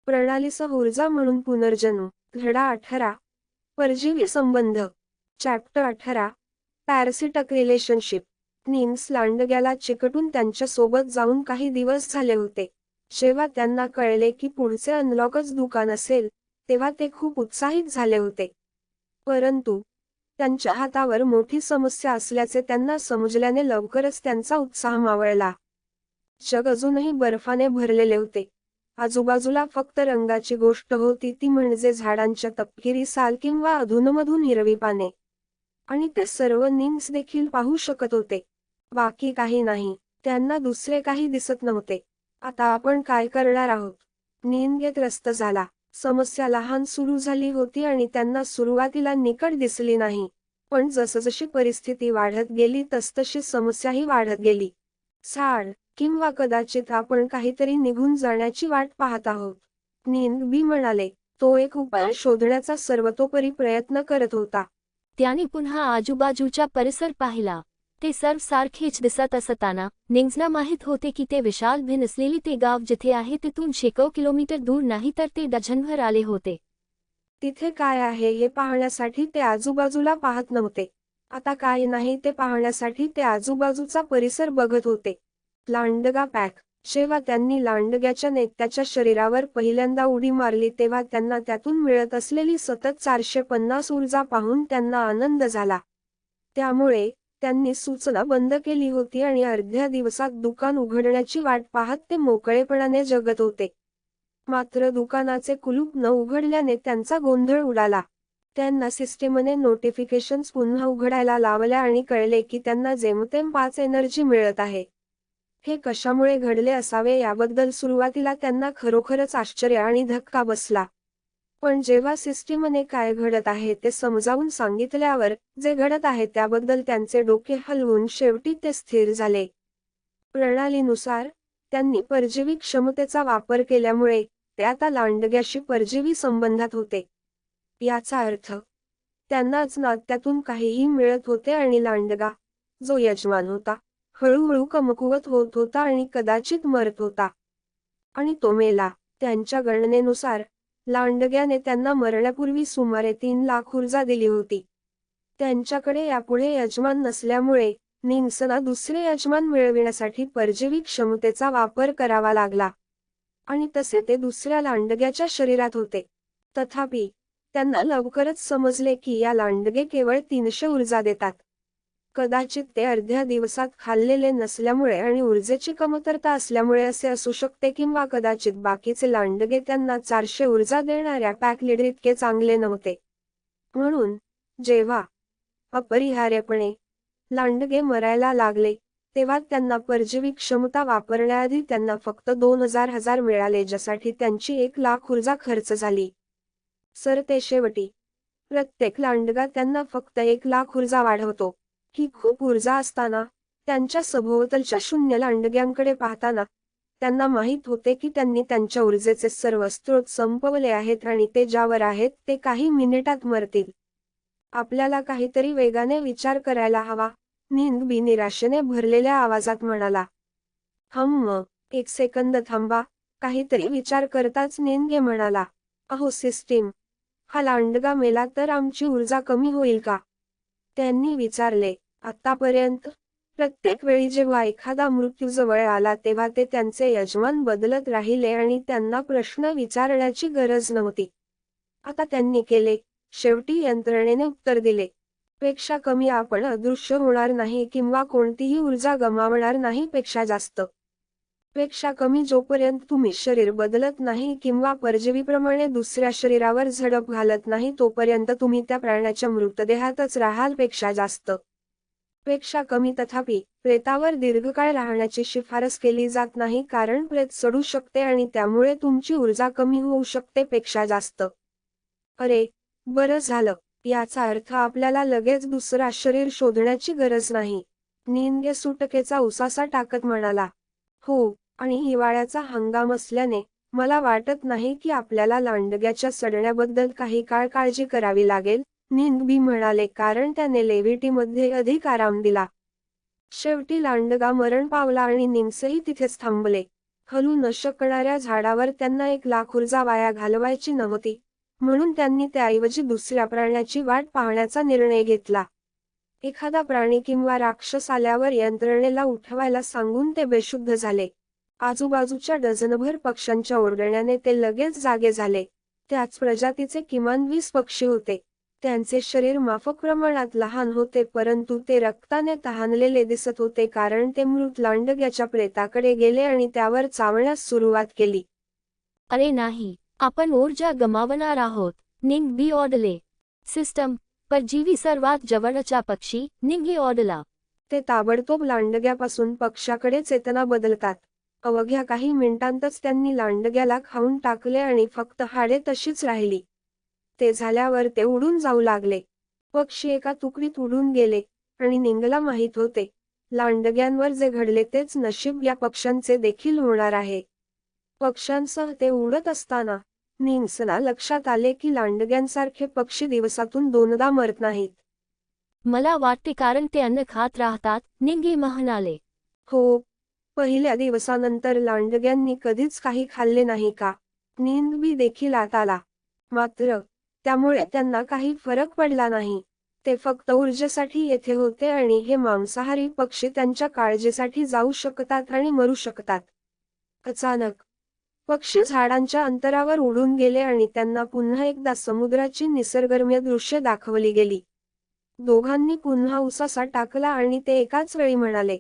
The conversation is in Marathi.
प्रणालीसह ऊर्जा म्हणून पुनर्जन्म. धडा 18. परजीवी संबंध. चॅप्टर 18. Parasitic relationship. निम्स लांडग्याला चिकटून त्यांच्या सोबत जाऊन काही दिवस झाले होते. जेव्हा त्यांना कळले की पुढचे अनलॉकच दुकान असेल, तेव्हा ते खूप उत्साहित झाले होते. परंतु त्यांच्या हातावर मोठी समस्या असल्याचे त्यांना समजल्याने लवकरच त्यांचा उत्साह मावळला. जग अजूनही बर्फाने भरलेले होते. आजूबाजूला फक्त रंगाची गोष्ट होती, ती म्हणजे झाडांच्या तपकिरी साल किंवा अधूनमधून हिरवी पाने. आणि ते सर्व निम्स देखील पाहू शकत होते. बाकी काही नाही. त्यांना दुसरे काही दिसत नव्हते. आता आपण काय करणार आहोत? निम्स त्रस्त झाला. समस्या लहान सुरू झाली होती आणि त्यांना सुरुवातीला निकट दिसली नाही. पण जसजशी परिस्थिती वाढत गेली तसतशी समस्याही वाढत गेली. झाड, किंवा कदाचित आपण काहीतरी निघून जाण्याची वाट पाहत आहोत. निम्स म्हणाले. तो एक उपाय शोधण्याचा सर्वतोपरी प्रयत्न करत होता. त्याने पुन्हा आजूबाजूचा परिसर पाहिला. ते सर्व सारखेच दिसत असताना निम्सना माहीत होते की ते विशाल भिन्न असलेले ते गाव जिथे आहे तिथून शेकडो किलोमीटर दूर नाही तर ते डझनभर आले होते. तिथे काय आहे हे पाहण्यासाठी ते आजूबाजूला पाहत नव्हते. आता काय नाही ते पाहण्यासाठी ते आजूबाजूचा परिसर बघत होते. लांडगा पॅक. जेव्हा त्यांनी लांडग्याच्या नेत्याच्या शरीरावर पहिल्यांदा उडी मारली तेव्हा त्यांना त्यातून मिळत असलेली सतत 450 ऊर्जा पाहून त्यांना आनंद झाला. त्यामुळे त्यांनी सूचना बंद केली होती आणि अर्ध्या दिवसात दुकान उघडण्याची वाट पाहत ते मोकळेपणाने जगत होते. मात्र दुकानाचे कुलूप न उघडल्याने त्यांचा गोंधळ उडाला. त्यांना सिस्टीमने नोटिफिकेशन्स पुन्हा उघडायला लावल्या आणि कळले की त्यांना जेमतेम 5 एनर्जी मिळत आहे. हे कशामुळे घडले असावे याबद्दल सुरुवातीला त्यांना खरोखरच आश्चर्य आणि धक्का बसला. पण जेव्हा सिस्टीमने काय घडत आहे ते समजावून सांगितल्यावर जे घडत आहे त्याबद्दल त्यांचे डोके हलवून शेवटी ते स्थिर झाले. प्रणालीनुसार त्यांनी परजीवी क्षमतेचा वापर केल्यामुळे ते आता लांडग्याशी परजीवी संबंधात होते. याचा अर्थ त्यांनाच नात्यातून काहीही मिळत होते आणि लांडगा, जो यजमान होता, हळूहळू कमकुवत होत होता आणि कदाचित मरत होता. आणि तो मेला. त्यांच्या गणनेनुसार लांडग्याने त्यांना मरण्यापूर्वी सुमारे 3 लाख ऊर्जा दिली होती. त्यांच्याकडे यापुढे यजमान नसल्यामुळे निम्सना दुसरे यजमान मिळविण्यासाठी परजीवी क्षमतेचा वापर करावा लागला. आणि तसे ते दुसऱ्या लांडग्याच्या शरीरात होते. तथापि त्यांना लवकरच समजले की या लांडगे केवळ 300 ऊर्जा देतात. कदाचित ते अर्ध्या दिवसात खाल्लेले नसल्यामुळे आणि ऊर्जेची कमतरता असल्यामुळे असे असू शकते, किंवा कदाचित बाकीचे लांडगे त्यांना 400 ऊर्जा देणाऱ्या पॅक लीडर इतके चांगले नव्हते. म्हणून जेव्हा अपरिहार्यपणे लांडगे मरायला लागले तेव्हा त्यांना परजीवी क्षमता वापरण्याआधी त्यांना फक्त 2000 मिळाले, ज्यासाठी त्यांची 1 लाख ऊर्जा खर्च झाली. सरतेशेवटी प्रत्येक लांडगा त्यांना फक्त 1 लाख ऊर्जा वाढवतो. ही खूप ऊर्जा असताना त्यांच्या सभोवतालच्या शून्य लांडग्यांकडे पाहताना त्यांना माहीत होते की त्यांनी त्यांच्या ऊर्जेचे सर्व स्रोत संपवले आहेत आणि ते ज्यावर आहेत ते काही मिनिटात मरतील. आपल्याला काहीतरी वेगाने विचार करायला हवा, निम्स निराशेने भरलेल्या आवाजात म्हणाला. एक सेकंद थांबा. काहीतरी विचार करताच निम्स म्हणाला. अहो सिस्टीम, हा लांडगा मेला तर आमची ऊर्जा कमी होईल का? त्यांनी विचारले. आतापर्यंत प्रत्येक वेळी जेव्हा एखादा मृत्यू जवळ आला तेव्हा ते त्यांचे यजमान बदलत राहिले आणि त्यांना प्रश्न विचारण्याची गरज नव्हती. आता त्यांनी केले. शेवटी यंत्रणेने उत्तर दिले. पेक्षा कमी आपण अदृश्य होणार नाही किंवा कोणतीही ऊर्जा गमावणार नाही. पेक्षा जास्त. पेक्षा कमी जोपर्यंत तुम्ही शरीर बदलत नाही किंवा परजीवीप्रमाणे दुसऱ्या शरीरावर झडप घालत नाही तोपर्यंत तुम्ही त्या प्राण्याच्या मृतदेहातच राहाल. पेक्षा जास्त. पेक्षा कमी. तथापि प्रेतावर दीर्घकाळ राहण्याची शिफारस केली जात नाही, कारण प्रेत सडू शकते आणि त्यामुळे तुमची ऊर्जा कमी होऊ शकते. पेक्षा जास्त. अरे, बरं झालं. याचा अर्थ आपल्याला लगेच दुसरा शरीर शोधण्याची गरज नाही. निम्स सुटकेचा उसासा टाकत म्हणाला. हो, आणि हिवाळ्याचा हंगाम असल्याने मला वाटत नाही की आपल्याला लांडग्याच्या सडण्याबद्दल काही काळ काळजी करावी लागेल, निम्स म्हणाले, कारण त्याने लेव्हिटीमध्ये अधिक आराम दिला. शेवटी लांडगा मरण पावला आणि निम्सही तिथेच थांबले. हलू न शकणाऱ्या झाडावर त्यांना 1,00,000 ऊर्जा वाया घालवायची नव्हती, म्हणून त्यांनी त्याऐवजी दुसऱ्या प्राण्याची वाट पाहण्याचा निर्णय घेतला. एखादा प्राणी किंवा राक्षस आल्यावर यंत्रणेला उठवायला सांगून ते बेशुद्ध झाले. आजूबाजूच्या डझनभर पक्ष्यांच्या ओरडण्याने ते लगेच जागे झाले. त्याच प्रजातीचे किमान 20 पक्षी होते. त्यांचे शरीर माफक प्रमाणात लहान होते, परंतु ते रक्ताने तहानलेले दिसत होते, कारण ते मृत लांडग्याच्या प्रेताकडे गेले आणि त्यावर चावण्यास सुरुवात केली. अरे नाही, आपण ऊर्जा गमावणार आहोत. निंग बी ओरडले. सिस्टम, परजीवी सर्वात जवळचा पक्षी, निंगी ओरडला. ते ताबडतोब लांडग्यापासून पक्ष्याकडे चेतना बदलतात. अवघ्या काही मिनिटांतच त्यांनी लांडग्याला खाऊन टाकले आणि फक्त हाडे तशीच राहिली. ते झाल्यावर ते उडून जाऊ लागले. पक्षी एका तुकडीत उडून गेले आणि निंगला माहीत होते, लांडग्यांवर जे घडले तेच नशीब या पक्ष्यांचे देखील होणार आहे. पक्ष्यांसह ते उडत असताना निंग्सला लक्षात आले की लांडग्यांसारखे पक्षी दिवसातून 2दा मरत नाहीत. मला वाटते कारण ते अन्न खात राहतात, निंगी म्हणाले. हो, पहिल्या दिवसानंतर लांडग्यांनी कधीच काही खाल्ले नाही का? निंगबी देखील आत आला. मात्र त्यामुळे त्यांना काही फरक पडला नाही. ते फक्त ऊर्जेसाठी येथे होते आणि हे मांसाहारी पक्षी त्यांच्या काळजीसाठी जाऊ शकतात आणि मरू शकतात. अचानक पक्षी झाडांच्या अंतरावर उडून गेले आणि त्यांना पुन्हा एकदा समुद्राची निसर्गरम्य दृश्ये दाखवली गेली. दोघांनी पुन्हा उसासा टाकला आणि ते एकाच वेळी म्हणाले,